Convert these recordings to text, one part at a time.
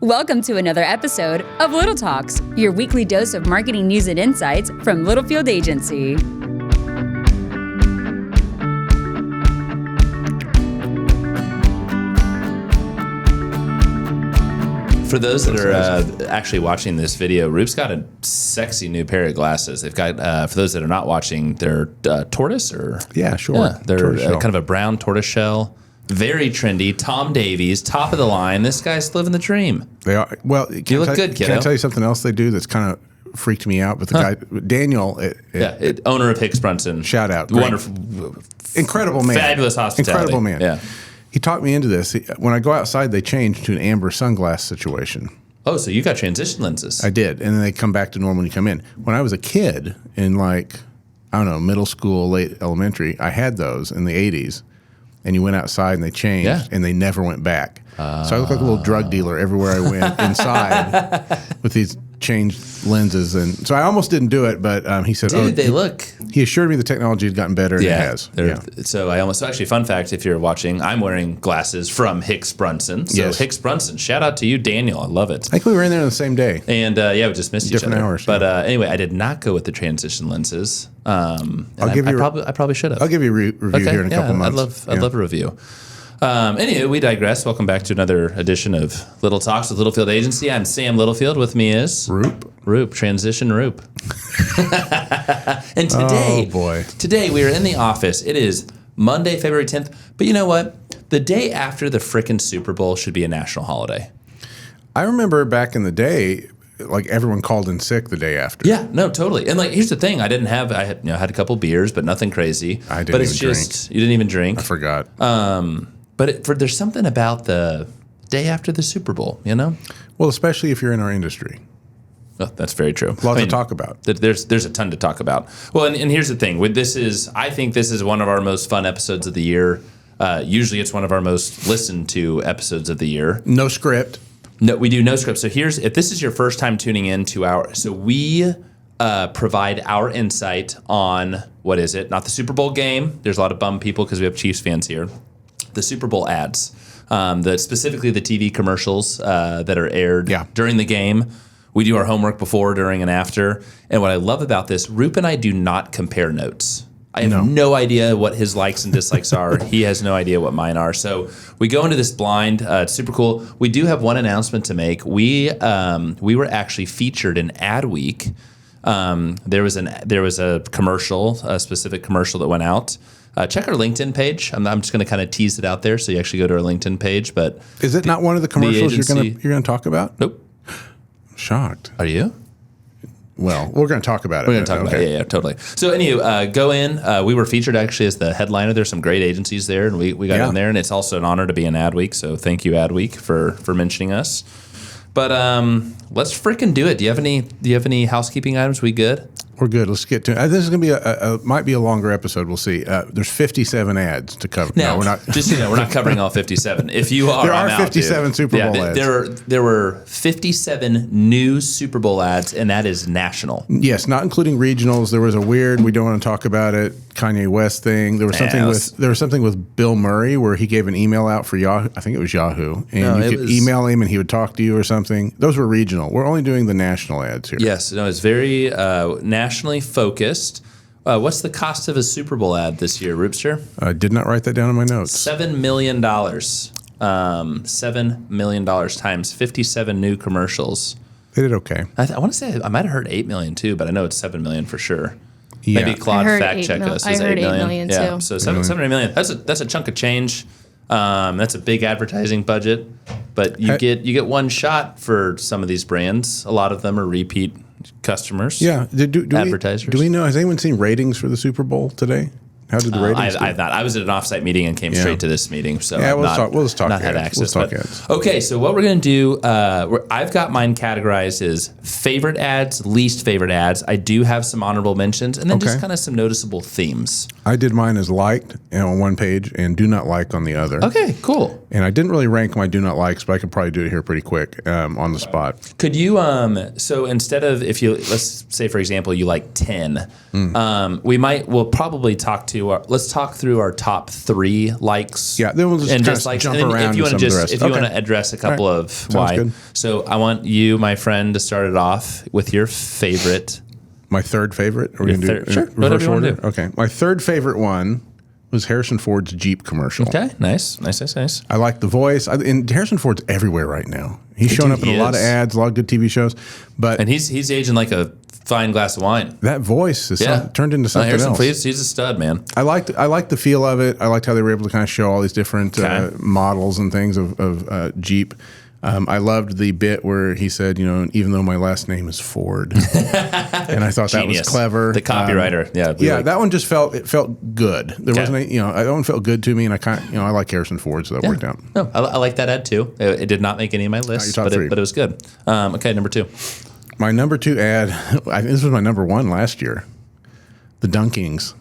Welcome to another episode of Little Talks, your weekly dose of marketing news and insights from Littlefield Agency. For those that are actually watching this video, Roop's got a sexy new pair of glasses. They've got, for those that are not watching, they're tortoise or? Yeah, sure. Yeah, they're kind of a brown tortoise shell. Very trendy. Tom Davies, top of the line. This guy's living the dream. They are. Well, you look good, kiddo. Can I tell you something else they do that's kind of freaked me out? But the guy, Daniel. Owner of Hicks Brunson. Shout out. Wonderful. Incredible man. Fabulous hospitality. Incredible man. Yeah. He talked me into this. When I go outside, they change to an amber sunglass situation. Oh, so you got transition lenses. I did. And then they come back to normal when you come in. When I was a kid in middle school, late elementary, I had those in the 80s. And you went outside and they changed and they never went back. So I looked like a little drug dealer everywhere I went inside with these changed lenses. And so I almost didn't do it, but he said, He assured me the technology had gotten better and it has. So actually, fun fact, if you're watching, I'm wearing glasses from Hicks Brunson. So yes. Hicks Brunson, shout out to you, Daniel. I love it. I think we were in there on the same day. And we just missed each other. Different hours. But anyway, I did not go with the transition lenses. I probably should have. I'll give you a review here in a couple months. I'd love a review. Anyway, we digress. Welcome back to another edition of Little Talks with Littlefield Agency. I'm Sam Littlefield. With me is Roop. Transition Roop. And today we are in the office. It is Monday, February 10th. But you know what? The day after the frickin' Super Bowl should be a national holiday. I remember back in the day, everyone called in sick the day after. Yeah, no, totally. And here's the thing: I had a couple beers, but nothing crazy. I didn't even drink. You didn't even drink. I forgot. But there's something about the day after the Super Bowl, you know? Well, especially if you're in our industry. Oh, that's very true. Lots to talk about. There's a ton to talk about. Well, and here's the thing: I think this is one of our most fun episodes of the year. Usually, it's one of our most listened to episodes of the year. No script. No, we do no script. So if this is your first time tuning in to we provide our insight on, what is it? Not the Super Bowl game. There's a lot of bum people because we have Chiefs fans here. The Super Bowl ads, specifically the TV commercials that are aired during the game. We do our homework before, during, and after. And what I love about this, Roop and I do not compare notes. I have no idea what his likes and dislikes are. He has no idea what mine are. So we go into this blind. It's super cool. We do have one announcement to make. We were actually featured in Ad Week. There was a commercial, a specific commercial that went out. Check our LinkedIn page. I'm just going to kind of tease it out there, so you actually go to our LinkedIn page. But is it not one of the commercials you're going to talk about? Nope. Shocked. Are you? Well, we're going to talk about it. We're going to talk about it. Yeah, totally. So anyway, go in. We were featured actually as the headliner. There's some great agencies there, and we got in there. And it's also an honor to be in Ad Week. So thank you, Ad Week, for mentioning us. But let's freaking do it. Do you have any housekeeping items? We good? We're good. Let's get to it. This is going to be might be a longer episode. We'll see. There's 57 ads to cover. No, we're not. Just we're not covering all 57. If you are, there are 57 Super Bowl ads. There were 57 new Super Bowl ads, and that is national. Yes, not including regionals. There was a weird, we don't want to talk about it, Kanye West thing. There was something with Bill Murray where he gave an email out for Yahoo. I think it was Yahoo, and you could email him and he would talk to you or something. Those were regional. We're only doing the national ads here. Yes, no, it's very nationally focused. What's the cost of a Super Bowl ad this year, Roopster? I did not write that down in my notes. $7 million. $7 million times 57 new commercials. They did okay. I want to say I might have heard $8 million too, but I know it's $7 million for sure. Yeah. Maybe Claude fact check us. I heard $8 million yeah. too. So $7 million. That's a chunk of change. That's a big advertising budget, but you get one shot for some of these brands. A lot of them are repeat customers. Yeah. Advertisers. Do we know? Has anyone seen ratings for the Super Bowl today? How did the ratings go? I've not. I was at an offsite meeting and came straight to this meeting, so we'll just talk not had access. Ads. Okay, so what we're going to do, I've got mine categorized as favorite ads, least favorite ads. I do have some honorable mentions, and then just kind of some noticeable themes. I did mine as liked on one page and do not like on the other. Okay, cool. And I didn't really rank my do not likes, but I could probably do it here pretty quick on the spot. Could you, so instead of, let's say, for example, you like 10, we'll probably let's talk through our top 3 likes. Yeah, then we'll just dislikes. jump and around if you want to to address a couple of Sounds why. good. So I want you, my friend, to start it off with your favorite. My third favorite? Are we going to do Sure, reverse order? do. Okay. My third favorite one was Harrison Ford's Jeep commercial. Okay, nice. I like the voice. And Harrison Ford's everywhere right now. He's showing up in a lot of ads, a lot of good TV shows. And he's aging like a fine glass of wine. That voice is turned into something else. He's a stud, man. I liked the feel of it. I liked how they were able to kind of show all these different models and things of Jeep. I loved the bit where he said, even though my last name is Ford, and I thought that was clever. The copywriter, that one just felt good. There wasn't, that one felt good to me, and I like Harrison Ford, so that worked out. No, I like that ad too. It did not make any of my lists, but it was good. Okay, number 2. My number 2 ad. This was my number 1 last year. The Dunkings.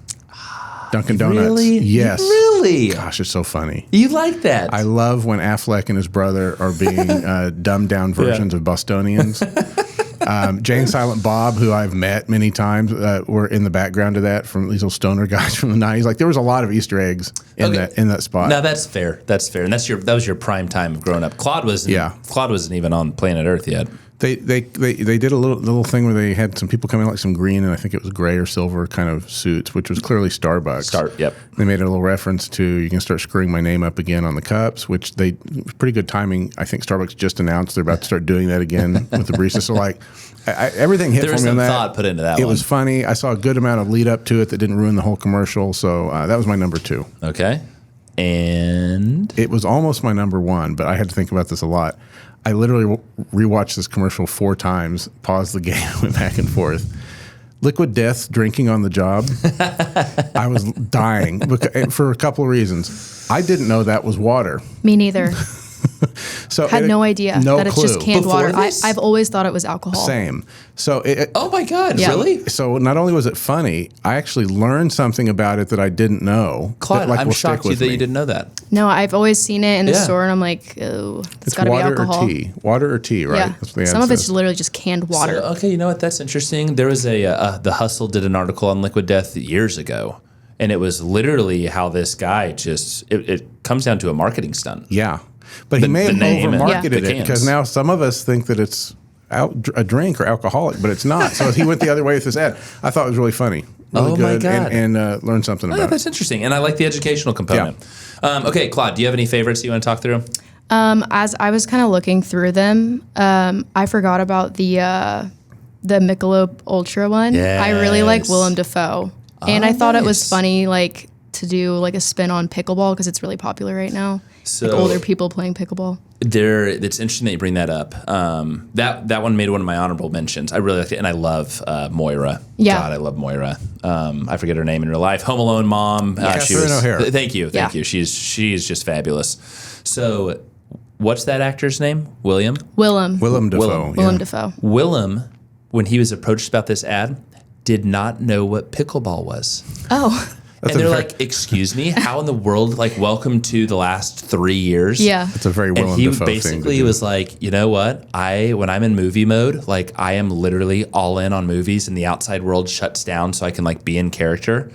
Dunkin' Donuts. Really? Yes. Really? Gosh, it's so funny. You like that? I love when Affleck and his brother are being dumbed down versions of Bostonians. Jane Silent Bob, who I've met many times, were in the background of that from these little stoner guys from the 90s. Like there was a lot of Easter eggs in that spot. No, that's fair. And that was your prime time of growing up. Claude wasn't even on planet Earth yet. They did a little thing where they had some people come in like some green and I think it was gray or silver kind of suits, which was clearly Starbucks. Yep. They made a little reference to you can start screwing my name up again on the cups, which pretty good timing. I think Starbucks just announced they're about to start doing that again with the barista. So like everything hit for me on that. There was some thought put into that. It was funny. I saw a good amount of lead up to it that didn't ruin the whole commercial. So that was my number 2. Okay. And it was almost my number 1, but I had to think about this a lot. I literally rewatched this commercial 4 times, paused the game, went back and forth. Liquid Death drinking on the job. I was dying for a couple of reasons. I didn't know that was water. Me neither. So had no idea that it's just canned water. I've always thought it was alcohol. Same. So oh my God, really? So not only was it funny, I actually learned something about it that I didn't know. Claude, I'm shocked that you didn't know that. No, I've always seen it in the store, and I'm like, oh, it's got to be alcohol. Water or tea, right? Yeah. That's what Some of it's literally just canned water. So, okay, you know what? That's interesting. There was The Hustle did an article on Liquid Death years ago, and it was literally how this guy it comes down to a marketing stunt. Yeah. But he may have over-marketed it because now some of us think that it's a drink or alcoholic, but it's not. So he went the other way with this ad. I thought it was really funny. Really good, my God. And learned something about it. That's interesting. And I like the educational component. Yeah. Okay, Claude, do you have any favorites you want to talk through? As I was kind of looking through them, I forgot about the Michelob Ultra one. Yes. I really like Willem Dafoe. And I thought it was funny, like, to do like a spin on pickleball because it's really popular right now. So like older people playing pickleball. It's interesting that you bring that up. That one made one of my honorable mentions. I really liked it, and I love Moira. Yeah. God, I love Moira. I forget her name in real life. Home Alone mom. Catherine O'Hara. Thank you. She's just fabulous. So, what's that actor's name? Willem Dafoe. Willem Dafoe. Willem, when he was approached about this ad, did not know what pickleball was. Oh. And they're like, excuse me, how in the world, like, welcome to the last 3 years? Yeah. It's a very Willem Dafoe thing. And he basically was like, you know what? When I'm in movie mode, like, I am literally all in on movies and the outside world shuts down so I can, like, be in character.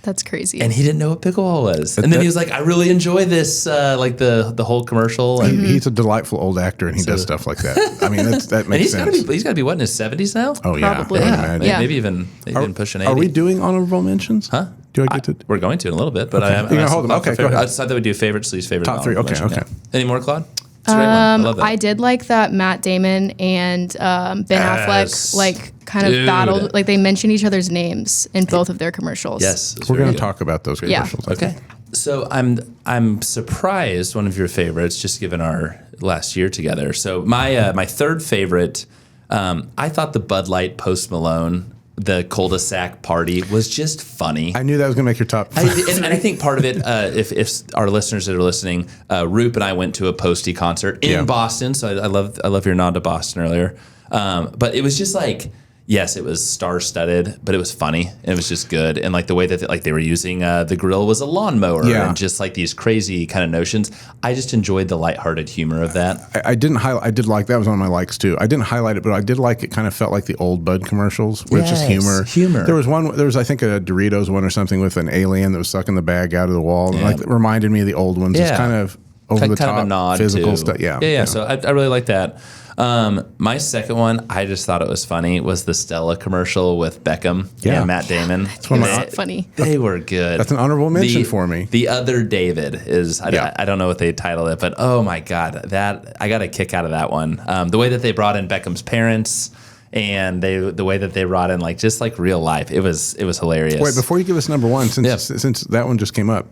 That's crazy. And he didn't know what pickleball was. And then he was like, I really enjoy this, like the whole commercial. And he's a delightful old actor, and he does stuff like that. I mean, that makes sense. He's got to be, what, in his 70s now? Oh, yeah. Probably. Yeah. Maybe even pushing 80. Are we doing honorable mentions? Huh? Do I get to? We're going to in a little bit, but okay. I'm hold them. Okay, go ahead. I decided that we do favorites, least favorite. Top 3. Okay. Any more, Claude? It's a great one. I love that. I did like that Matt Damon and Ben Affleck like kind of battled. Like they mentioned each other's names in both of their commercials. Yes, we're going to talk about those commercials. Yeah. Okay. So I'm surprised one of your favorites, just given our last year together. So my third favorite, I thought the Bud Light Post Malone, the cul-de-sac party, was just funny. I knew that was going to make your top. And I think part of it, if our listeners that are listening, Roop and I went to a Posty concert in Boston. So I love your nod to Boston earlier. But it was just like, Yes, it was star-studded, but it was funny. It was just good, and like the way that they were using the grill was a lawnmower, and just like these crazy kind of notions. I just enjoyed the lighthearted humor of that. I didn't highlight. I did like that was one of my likes too. I didn't highlight it, but I did like it. Kind of felt like the old Bud commercials, which is humor. There was one. There was I think a Doritos one or something with an alien that was sucking the bag out of the wall. Yeah. Like it reminded me of the old ones. It's kind of over the top, kind of a nod physical to, stuff. Yeah. So I really like that. My second one, I just thought it was funny, was the Stella commercial with Beckham and Matt Damon. That's one of funny. They were good. That's an honorable mention for me. The Other David is, I don't know what they titled it, but oh my God, I got a kick out of that one. The way that they brought in Beckham's parents and the way that they brought in just real life, it was hilarious. Wait, before you give us number one, since that one just came up,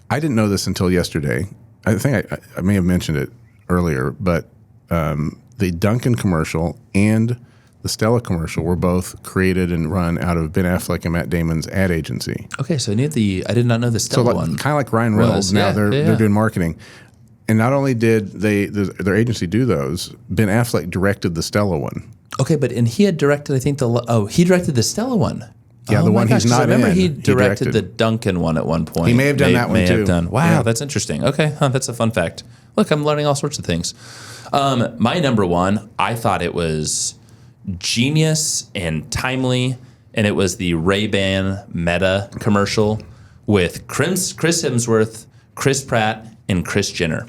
I didn't know this until yesterday. I think I may have mentioned it earlier, but the Dunkin' commercial and the Stella commercial were both created and run out of Ben Affleck and Matt Damon's ad agency. Okay, so I did not know the Stella one. Kind of like Ryan Reynolds. Now they're doing marketing. And not only did their agency do those, Ben Affleck directed the Stella one. Okay, and he had directed, I think, he directed the Stella one. Yeah, the one he's not in. I remember he directed the Dunkin' one at one point. He may have done that one too. Wow, that's interesting. Okay, that's a fun fact. Look, I'm learning all sorts of things. My number one, I thought it was genius and timely, and it was the Ray-Ban Meta commercial with Chris Hemsworth, Chris Pratt, and Kris Jenner.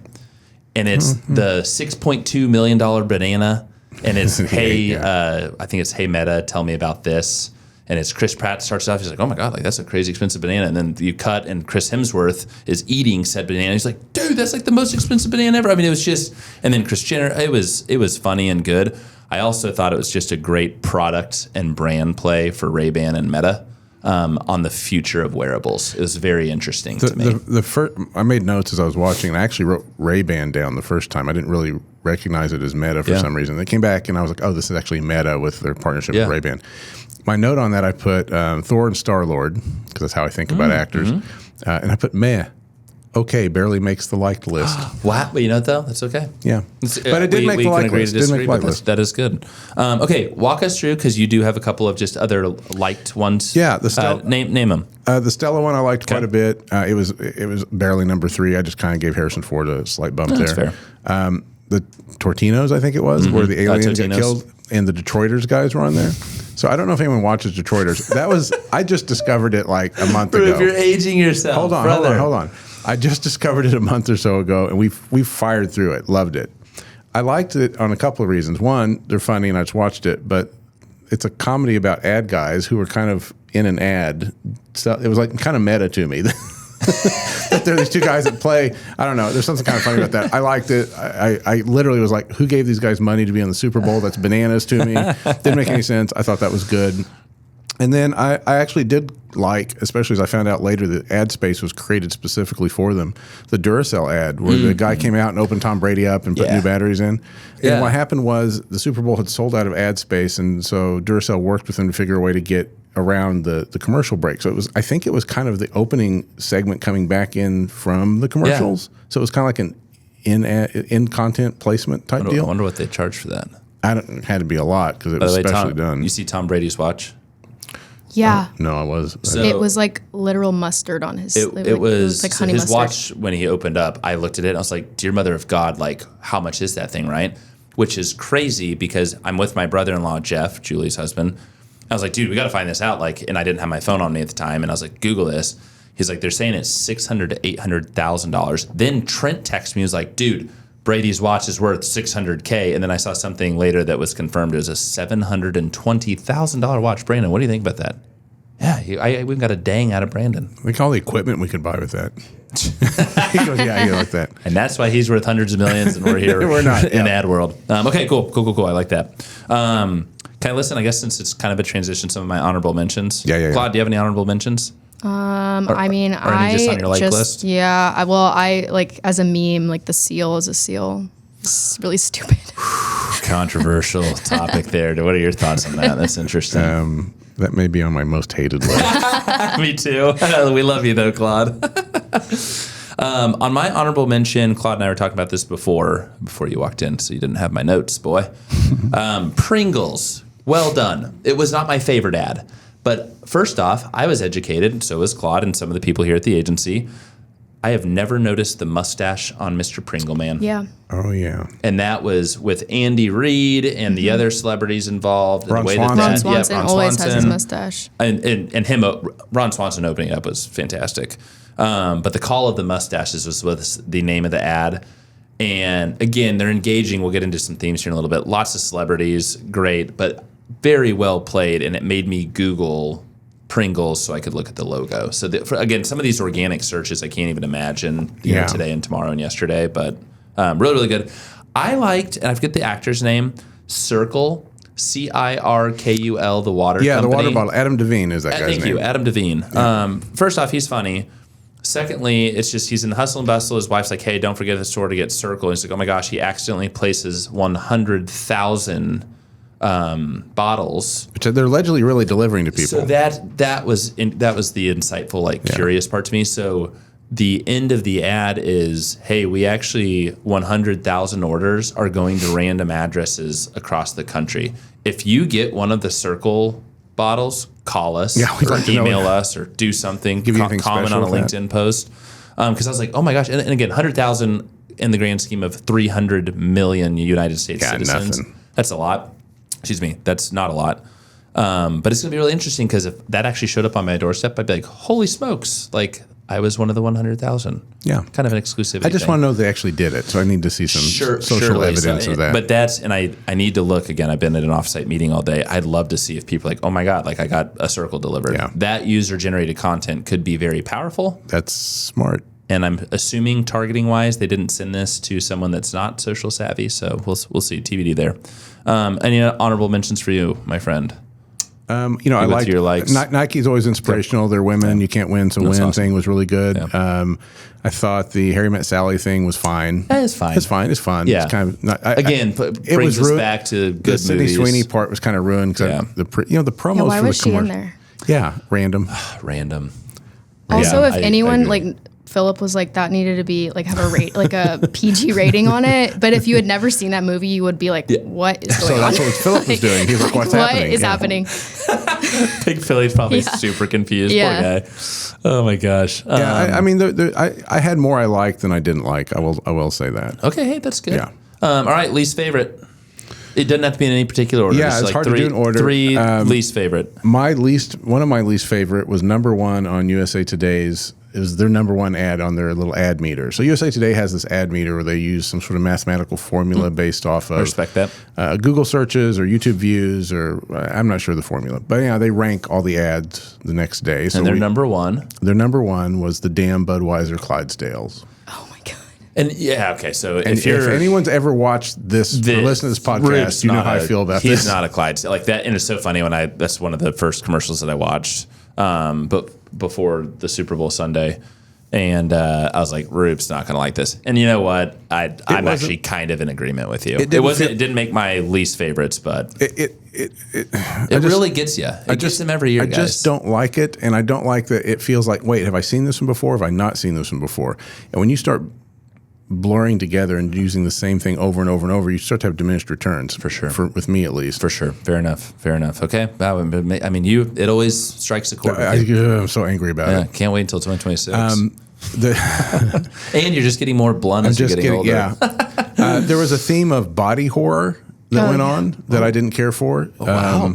And it's the $6.2 million banana, and it's, I think it's, hey, Meta, tell me about this. And it's Chris Pratt starts off, he's like, oh my God, that's a crazy expensive banana. And then you cut and Chris Hemsworth is eating said banana. He's like, dude, that's the most expensive banana ever. I mean, it was just, and then Kris Jenner, it was funny and good. I also thought it was just a great product and brand play for Ray-Ban and Meta on the future of wearables. It was very interesting to me. I made notes as I was watching, and I actually wrote Ray-Ban down the first time. I didn't really recognize it as Meta for some reason. They came back and I was like, oh, this is actually Meta with their partnership with Ray-Ban. My note on that, I put Thor and Star-Lord, because that's how I think about actors. And I put meh. Okay, barely makes the liked list. Wow. But you know what, though? That's okay. Yeah. But it did make the liked list. That is good. Okay, walk us through, because you do have a couple of just other liked ones. Yeah. The name them. The Stella one I liked quite a bit. It was barely number 3. I just kind of gave Harrison Ford a slight bump there. That's fair. The Tortinos, I think it was, where the aliens got killed, and the Detroiters guys were on there. So I don't know if anyone watches Detroiters. That was I just discovered it like a month ago. If you're aging yourself, hold on. I just discovered it a month or so ago, and we fired through it. Loved it. I liked it on a couple of reasons. One, they're funny, and I just watched it. But it's a comedy about ad guys who were kind of in an ad. So it was kind of meta to me. That there are these two guys that play. I don't know. There's something kind of funny about that. I liked it. I literally was like, who gave these guys money to be on the Super Bowl? That's bananas to me. Didn't make any sense. I thought that was good. And then I actually did like, especially as I found out later, that ad space was created specifically for them. The Duracell ad, where the guy came out and opened Tom Brady up and put new batteries in. And what happened was the Super Bowl had sold out of ad space, and so Duracell worked with them to figure a way to get around the commercial break. So I think it was kind of the opening segment coming back in from the commercials. Yeah. So it was kind of like an in content placement type deal. I wonder what they charged for that. It had to be a lot because it was specially done. You see Tom Brady's watch? Yeah. No, I was. So it was like literal mustard on his. It was like honey his mustard. watch when he opened up. I looked at it and I was like, "Dear Mother of God, how much is that thing?" Right? Which is crazy because I'm with my brother-in-law Jeff, Julie's husband. I was like, "Dude, we got to find this out." And I didn't have my phone on me at the time, and I was like, "Google this." He's like, "They're saying it's $600,000 to $800,000." Then Trent texted me. He was like, "Dude, Brady's watch is worth $600K." And then I saw something later that was confirmed. It was a $720,000 watch. Brandon, what do you think about that? Yeah, we've got a dang out of Brandon. Look all the equipment we could buy with that. He goes, yeah, you like that. And that's why he's worth hundreds of millions and we're here we're not, in ad world. Okay, cool. I like that. Can I listen, I guess, since it's kind of a transition, some of my honorable mentions? Yeah. Claude, do you have any honorable mentions? I mean, any just on your like list? Yeah. I like as a meme, like the seal is a seal. It's really stupid. Controversial topic there. What are your thoughts on that? That's interesting. That may be on my most hated list. Me too. We love you though, Claude. On my honorable mention, Claude and I were talking about this before you walked in, so you didn't have my notes, boy. Pringles. Well done. It was not my favorite ad. But first off, I was educated, and so was Claude and some of the people here at the agency. I have never noticed the mustache on Mr. Pringle Man. Yeah. Oh, yeah. And that was with Andy Reid and the other celebrities involved. Ron Swanson. Ron Swanson always has his mustache. And him, Ron Swanson opening up was fantastic. But the call of the mustaches was the name of the ad. And again, they're engaging. We'll get into some themes here in a little bit. Lots of celebrities, great, but very well played. And it made me Google Pringles so I could look at the logo. So again, some of these organic searches I can't even imagine today and tomorrow and yesterday, but really, really good. I liked, and I forget the actor's name, Circle, Cirkul, the water company. Yeah, the water bottle. Adam Devine is that guy's name. Thank you, Adam Devine. Yeah. First off, he's funny. Secondly, it's just he's in the hustle and bustle. His wife's like, hey, don't forget the store to get Circle. And he's like, oh my gosh, he accidentally places 100,000 bottles, which they're allegedly really delivering to people. So that was the insightful, curious part to me. So the end of the ad is, hey, we actually 100,000 orders are going to random addresses across the country. If you get one of the Circle bottles, call us or email us or do something, comment on a LinkedIn post. Because I was like, oh my gosh, and again, 100,000 in the grand scheme of 300 million United States citizens. Nothing. That's a lot. Excuse me, that's not a lot. But it's going to be really interesting because if that actually showed up on my doorstep, I'd be like, holy smokes, like I was one of the 100,000. Yeah. Kind of an exclusivity I just want to know they actually did it, so I need to see some social evidence of that. But I need to look, again, I've been at an offsite meeting all day. I'd love to see if people are like, oh my God, like I got a Circle delivered. Yeah. That user-generated content could be very powerful. That's smart. And I'm assuming targeting-wise, they didn't send this to someone that's not social savvy, so we'll see, TBD there. Any honorable mentions for you, my friend? I like Nike's always inspirational. They're women. You can't win, so that's win awesome. Thing was really good. Yeah. I thought the Harry Met Sally thing was fine. It's fine. It's fine. It's fun. Yeah. It's kind of not, it brings us back to good the Sydney movies. Sweeney part was kind of ruined because the promos. Yeah, why for was the she commercial. in there? Yeah, random. Also, if anyone like. Philip was like, that needed to be like have a PG rating on it. But if you had never seen that movie, you would be like, what is going on? So that's what Philip was doing. He was like, what's happening? What is happening? Big Philly's probably super confused. Poor guy. Oh my gosh. I mean, I had more I liked than I didn't like. I will say that. Okay, hey, that's good. Yeah. All right, least favorite. It doesn't have to be in any particular order. Yeah, it's hard to do an order. Three least favorite. One of my least favorite was number one on USA Today's. It was their number one ad on their little ad meter. So USA Today has this ad meter where they use some sort of mathematical formula based off of respect that Google searches or YouTube views, or I'm not sure the formula, but yeah, they rank all the ads the next day. So and number one. Their number one was the damn Budweiser Clydesdales. Oh my God. And okay, so if anyone's ever watched this or listened to this podcast, you know how I feel about this. He's not a Clydesdale like that, and it's so funny that's one of the first commercials that I watched. But before the Super Bowl Sunday, and I was like, Roop's not going to like this. And you know what? I'm actually kind of in agreement with you. It didn't make my least favorites, but it really gets you. It gets them every year. I just don't like it, and I don't like that. It feels like, wait, have I seen this one before? Have I not seen this one before? And when you start blurring together and using the same thing over and over and over, you start to have diminished returns. For sure. With me, at least. For sure. Fair enough. Okay. I mean, it always strikes a chord. I'm so angry about it. Can't wait until 2026. And you're just getting more blunt as you're getting older. Yeah. There was a theme of body horror that went on that I didn't care for. Oh, wow.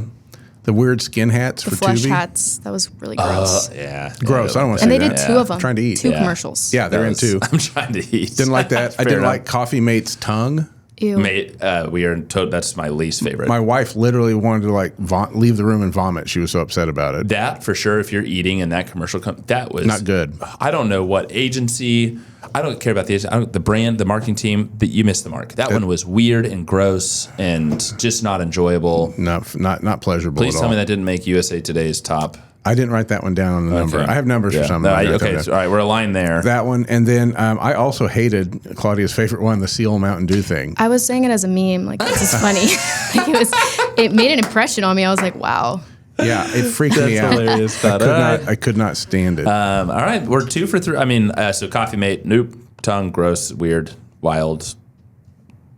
The weird skin hats for flesh Tubi. hats. That was really gross. Yeah. Gross. I don't want to say that. And they did two of them. Trying to eat. Two commercials. Yeah, they're in two. I'm trying to eat. Didn't like that. I didn't like Coffee Mate's tongue. Ew. Mate, that's my least favorite. My wife literally wanted to leave the room and vomit. She was so upset about it. That for sure. If you're eating in that commercial, that was not good. I don't know what agency. I don't care about the brand, the marketing team, but you missed the mark. That one was weird and gross and just not enjoyable. Not pleasurable. Please at tell all. me that didn't make USA Today's top. I didn't write that one down on the number. I have numbers for some. All right, we're aligned there. That one, and then I also hated Claudia's favorite one, the Seal Mountain Dew thing. I was saying it as a meme, like this is funny. It made an impression on me. I was like, wow. Yeah, it freaked me out. Hilarious. I could not stand it. All right, we're 2 for 3. I mean, so Coffee Mate, nope, tongue, gross, weird, wild,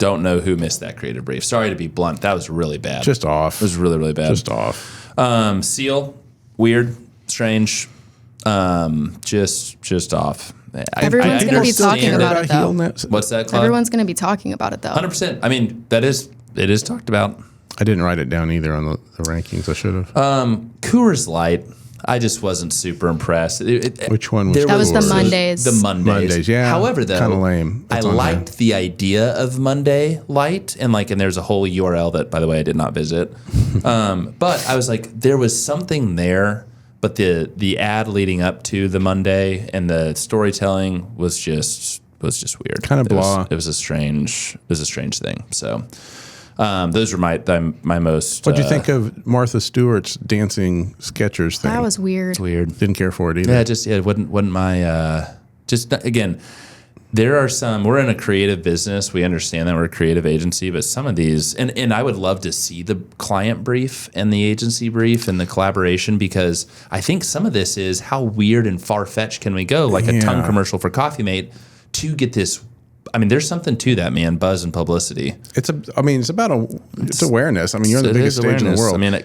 don't know who missed that creative brief. Sorry to be blunt. That was really bad. Just off. It was really, really bad. Just off. Seal, weird, strange, just off. Everyone's going to be talking about it, though. What's that, Claude? Everyone's going to be talking about it, though. 100%. I mean, it is talked about. I didn't write it down either on the rankings. I should have. Coors Light, I just wasn't super impressed. Which one was that? Was the Mondays. The Mondays, yeah. However, though, kind of lame. I liked the idea of Monday Light, and there's a whole URL that, by the way, I did not visit. But I was like, there was something there. But the ad leading up to the Monday and the storytelling was just weird. Kind of blah. It was a strange thing. So those were my most. What'd you think of Martha Stewart's dancing Skechers thing? That was weird. It's weird. Didn't care for it either. Yeah, it wasn't my. Again, there are some. We're in a creative business. We understand that we're a creative agency, but some of these, and I would love to see the client brief and the agency brief and the collaboration, because I think some of this is how weird and far fetched can we go, like a tongue commercial for Coffee Mate, to get this. I mean, there's something to that, man. Buzz and publicity. It's about it's awareness. I mean, you're on the biggest stage in the world. I mean,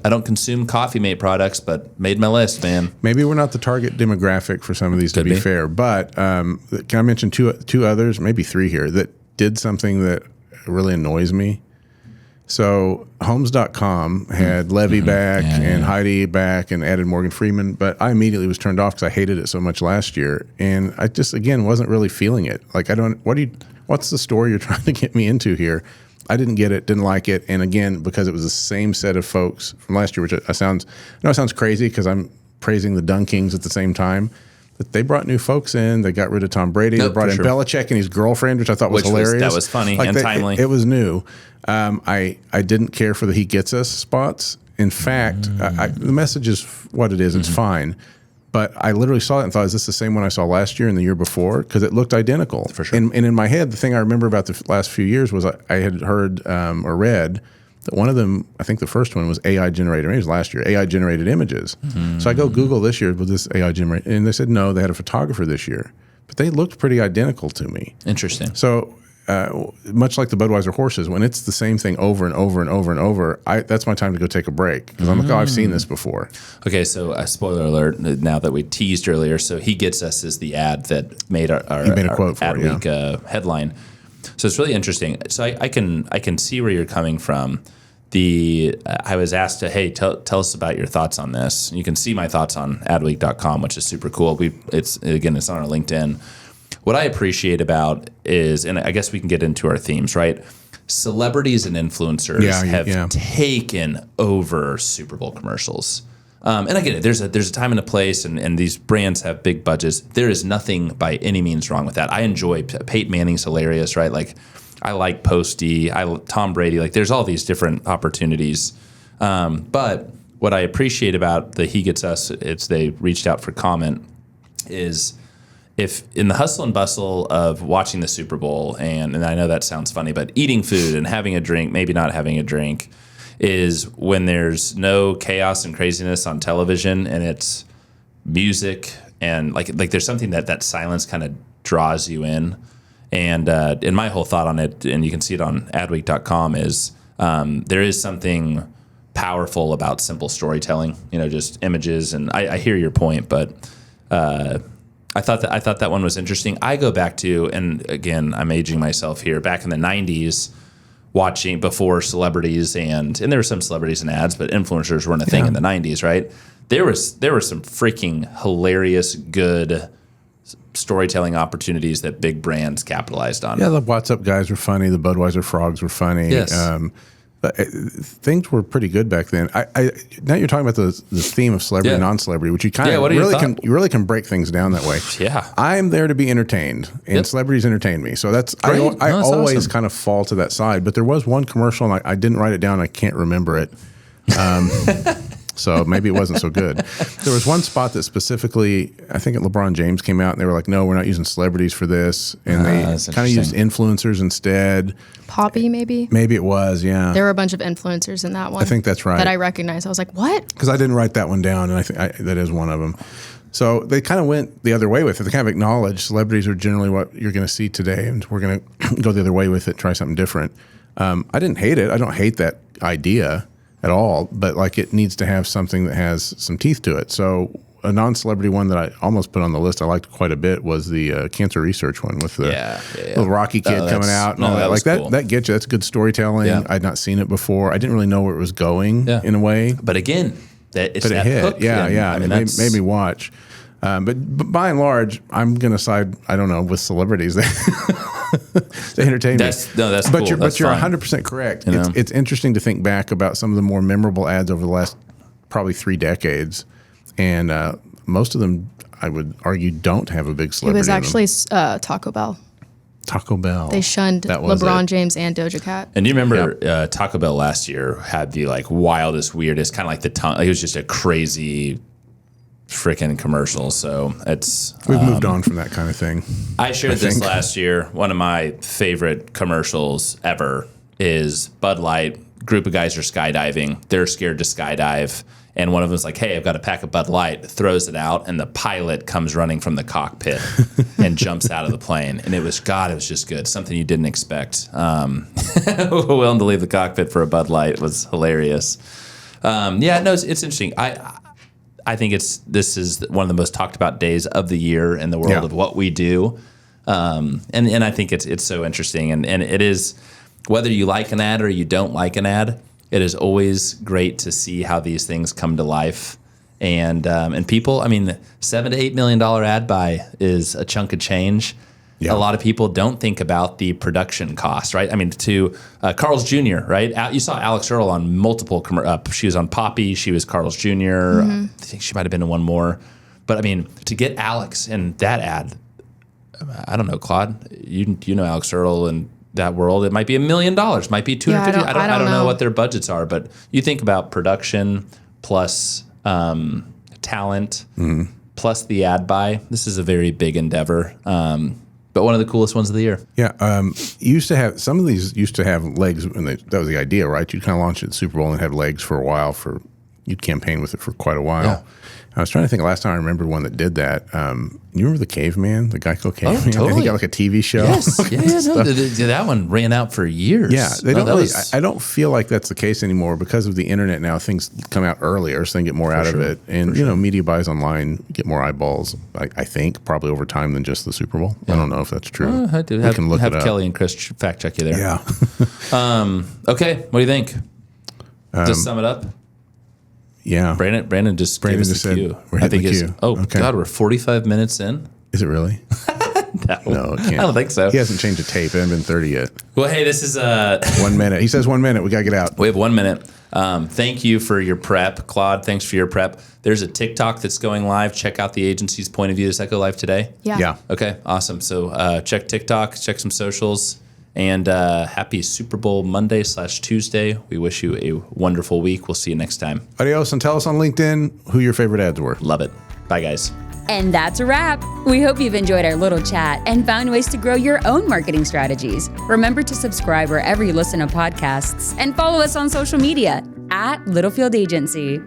I don't consume Coffee Mate products, but made my list, man. Maybe we're not the target demographic for some of these, to be fair. But can I mention two others, maybe three here, that did something that really annoys me? So Homes.com had Levy back and Heidi back and added Morgan Freeman, but I immediately was turned off because I hated it so much last year. And I just, again, wasn't really feeling it. Like, what's the story you're trying to get me into here? I didn't get it, didn't like it, and again, because it was the same set of folks from last year, which it sounds crazy because I'm praising the Dunkings at the same time, but they brought new folks in. They got rid of Tom Brady. They brought in Belichick and his girlfriend, which I thought was hilarious. That was funny and timely. It was new. I didn't care for the "He Gets Us" spots. In fact, the message is what it is. It's fine. But I literally saw it and thought, is this the same one I saw last year and the year before? Because it looked identical. For sure. And in my head, the thing I remember about the last few years was I had heard or read that one of them, I think the first one was AI generated. Maybe it was last year, AI generated images. So I go Google this year, was this AI generated? And they said, no, they had a photographer this year. But they looked pretty identical to me. Interesting. So much like the Budweiser horses, when it's the same thing over and over and over and over, that's my time to go take a break. Because I'm like, I've seen this before. Okay, so spoiler alert, now that we teased earlier, so He Gets Us is the ad that made our quote for Ad Week headline. So it's really interesting. So I can see where you're coming from. I was asked to, hey, tell us about your thoughts on this. You can see my thoughts on adweek.com, which is super cool. It's on our LinkedIn. What I appreciate about is, and I guess we can get into our themes, right? Celebrities and influencers have taken over Super Bowl commercials. And I get it. There's a time and a place, and these brands have big budgets. There is nothing by any means wrong with that. I enjoy Peyton Manning's hilarious, right? Like, I like Posty. Tom Brady. Like, there's all these different opportunities. But what I appreciate about the He Gets Us, they reached out for comment, is if in the hustle and bustle of watching the Super Bowl, and I know that sounds funny, but eating food and having a drink, maybe not having a drink, is when there's no chaos and craziness on television and it's music and like there's something that silence kind of draws you in. And my whole thought on it, and you can see it on adweek.com, is there is something powerful about simple storytelling, just images. And I hear your point, but I thought that one was interesting. I go back to, and again, I'm aging myself here, back in the 90s, watching before celebrities and there were some celebrities and ads, but influencers weren't a thing in the 90s, right? There were some freaking hilarious, good storytelling opportunities that big brands capitalized on. Yeah, the What's Up guys were funny. The Budweiser frogs were funny. Yes. Things were pretty good back then. Now you're talking about the theme of celebrity and non-celebrity, which you kind of really can break things down that way. Yeah, I'm there to be entertained, and celebrities entertain me. So that's I always awesome. Kind of fall to that side. But there was one commercial, and I didn't write it down. I can't remember it. So maybe it wasn't so good. There was one spot that specifically, I think LeBron James came out and they were like, no, we're not using celebrities for this. And they kind of used influencers instead. Poppy, maybe? Maybe it was, yeah. There were a bunch of influencers in that one. I think that's right. That I recognized. I was like, what? Because I didn't write that one down, and I think that is one of them. So they kind of went the other way with it. They kind of acknowledged celebrities are generally what you're going to see today, and we're going to go the other way with it, try something different. I didn't hate it. I don't hate that idea at all, but like it needs to have something that has some teeth to it. So a non-celebrity one that I almost put on the list I liked quite a bit was the cancer research one with the little Rocky kid coming out and all that. Like cool. that gets you. That's good storytelling. Yeah. I'd not seen it before. I didn't really know where it was going in a way. But again, it's but that it hit. hook. Yeah. I mean, it made me watch. But by and large, I'm going to side, I don't know, with celebrities. They entertain me. That's but cool. You're 100% correct. It's interesting to think back about some of the more memorable ads over the last probably 3 decades. And most of them, I would argue, don't have a big celebrity. It was actually Taco Bell. Taco Bell. They shunned LeBron James and Doja Cat. And do you remember Taco Bell last year had the like wildest, weirdest, kind of like the tongue. It was just a crazy freaking commercial. So we've moved on from that kind of thing. I shared this last year. One of my favorite commercials ever is Bud Light. Group of guys are skydiving. They're scared to skydive. And one of them's like, hey, I've got a pack of Bud Light, throws it out, and the pilot comes running from the cockpit and jumps out of the plane. And it was just good. Something you didn't expect. Willing to leave the cockpit for a Bud Light was hilarious. It's interesting. I think this is one of the most talked about days of the year in the world of what we do. And I think it's so interesting. And it is, whether you like an ad or you don't like an ad, it is always great to see how these things come to life. And people, I mean, the $7 to $8 million ad buy is a chunk of change. Yeah. A lot of people don't think about the production cost, right? I mean, to Carl's Jr., right? You saw Alex Earl on multiple, she was on Poppy, she was Carl's Jr., I think she might have been in one more. But I mean, to get Alex in that ad, I don't know, Claude, you know Alex Earl and that world, it might be $1 million, might be $250. I don't know what their budgets are, but you think about production plus talent plus the ad buy. This is a very big endeavor, but one of the coolest ones of the year. Yeah, some of these used to have legs, and that was the idea, right? You'd kind of launch it at Super Bowl and have legs for a while. You'd campaign with it for quite a while. Yeah. I was trying to think last time I remember one that did that. You remember the Caveman, the Geico Caveman? Oh, totally. He got like a TV show. Yes, that one ran out for years. Yeah, I don't feel like that's the case anymore because of the internet now. Things come out earlier, so they can get more out of it. And, media buys online get more eyeballs, I think, probably over time than just the Super Bowl. Yeah. I don't know if that's true. I do. Have Kelly and Chris fact check you there. Yeah. Okay, what do you think? Just sum it up. Yeah, Brandon just gave us the cue. I think it's God, we're 45 minutes in. Is it really? No, it can't. I don't think so. He hasn't changed a tape. It hasn't been 30 yet. Well, hey, this is 1 minute. He says 1 minute. We got to get out. We have 1 minute. Thank you for your prep, Claude. Thanks for your prep. There's a TikTok that's going live. Check out the agency's point of view. Does that go live today? Yeah. Okay, awesome. So check TikTok, check some socials. And happy Super Bowl Monday/Tuesday. We wish you a wonderful week. We'll see you next time. Adios, and tell us on LinkedIn who your favorite ads were. Love it. Bye, guys. And that's a wrap. We hope you've enjoyed our little chat and found ways to grow your own marketing strategies. Remember to subscribe wherever you listen to podcasts and follow us on social media @Littlefield Agency.